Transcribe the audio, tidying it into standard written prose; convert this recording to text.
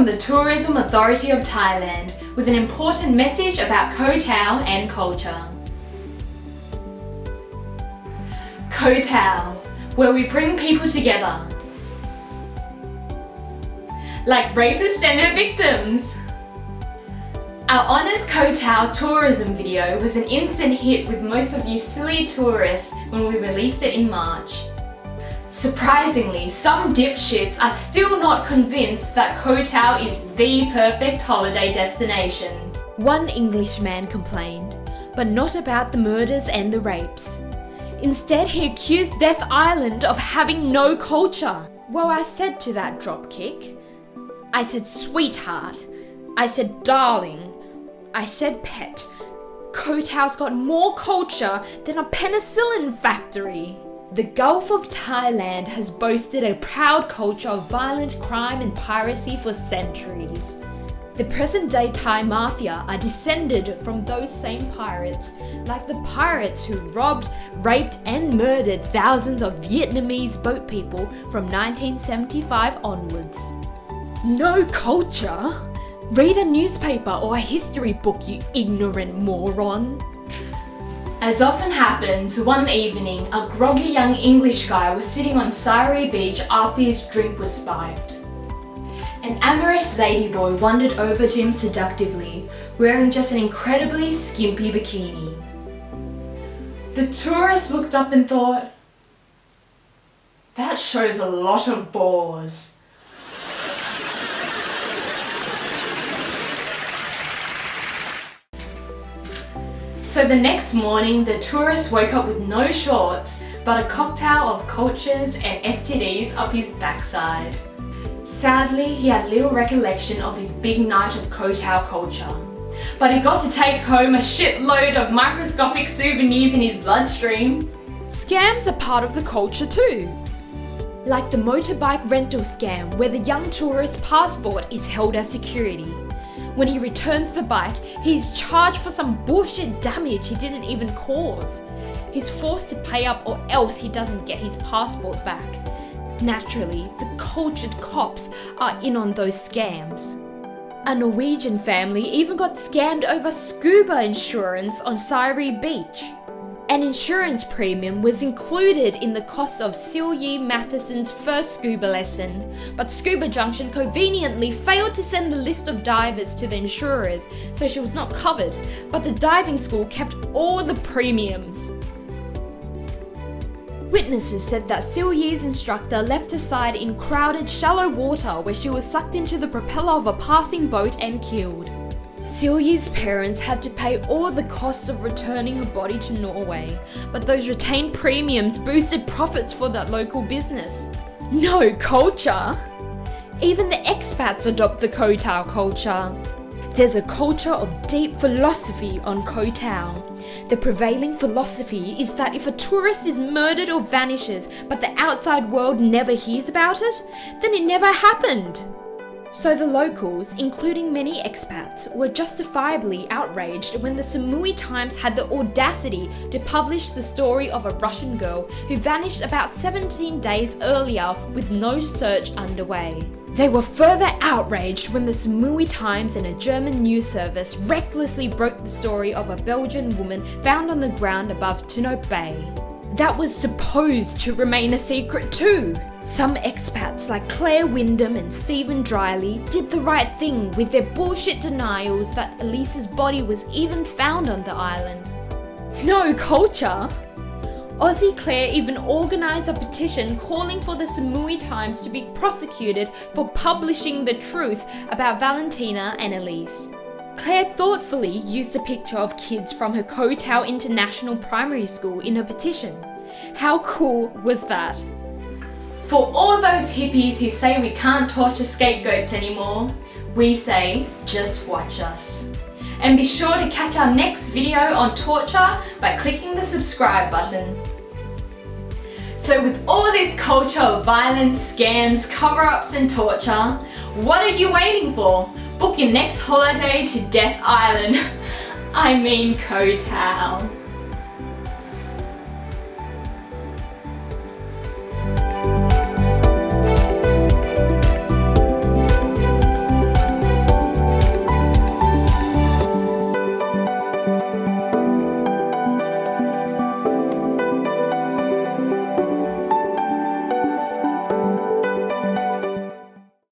the Tourism Authority of Thailand with an important message about Koh Tao and culture. Koh Tao, where we bring people together. Like rapists and their victims. Our Honest Koh Tao Tourism video was an instant hit with most of you silly tourists when we released it in March. Surprisingly, some dipshits are still not convinced that Koh Tao is the perfect holiday destination. One Englishman complained, but not about the murders and the rapes. Instead, he accused Death Island of having no culture. Well, I said to that dropkick, I said sweetheart, I said darling, I said pet. Koh Tao's got more culture than a penicillin factory. The Gulf of Thailand has boasted a proud culture of violent crime and piracy for centuries. The present-day Thai mafia are descended from those same pirates, like the pirates who robbed, raped and murdered thousands of Vietnamese boat people from 1975 onwards. No culture? Read a newspaper or a history book, you ignorant moron. As often happens, one evening, a groggy young English guy was sitting on Satire beach after his drink was spiked. An amorous ladyboy wandered over to him seductively, wearing just an incredibly skimpy bikini. The tourist looked up and thought, that shows a lot of balls. So the next morning, the tourist woke up with no shorts, but a cocktail of cultures and STDs up his backside. Sadly, he had little recollection of his big night of Koh Tao culture, but he got to take home a shitload of microscopic souvenirs in his bloodstream. Scams are part of the culture too. Like the motorbike rental scam where the young tourist's passport is held as security. When he returns the bike, he's charged for some bullshit damage he didn't even cause. He's forced to pay up or else he doesn't get his passport back. Naturally, the cultured cops are in on those scams. A Norwegian family even got scammed over scuba insurance on Satire Beach. An insurance premium was included in the cost of Silje Matheson's first scuba lesson, but Scuba Junction conveniently failed to send the list of divers to the insurers, so she was not covered, but the diving school kept all the premiums. Witnesses said that Silje's instructor left her side in crowded, shallow water where she was sucked into the propeller of a passing boat and killed. Silje's parents had to pay all the costs of returning her body to Norway, but those retained premiums boosted profits for that local business. No culture! Even the expats adopt the Koh Tao culture. There's a culture of deep philosophy on Koh Tao. The prevailing philosophy is that if a tourist is murdered or vanishes, but the outside world never hears about it, then it never happened. So the locals, including many expats, were justifiably outraged when the Samui Times had the audacity to publish the story of a Russian girl who vanished about 17 days earlier with no search underway. They were further outraged when the Samui Times and a German news service recklessly broke the story of a Belgian woman found on the ground above Tunop Bay. That was supposed to remain a secret too. Some expats like Claire Wyndham and Stephen Dryly did the right thing with their bullshit denials that Elisa's body was even found on the island. No culture! Aussie Claire even organised a petition calling for the Samui Times to be prosecuted for publishing the truth about Valentina and Elise. Claire thoughtfully used a picture of kids from her Koh Tao International Primary School in her petition. How cool was that? For all those hippies who say we can't torture scapegoats anymore, we say, just watch us. And be sure to catch our next video on torture by clicking the subscribe button. So with all this culture of violence, scams, cover-ups and torture, what are you waiting for? Book your next holiday to Death Island. I mean Koh Tao.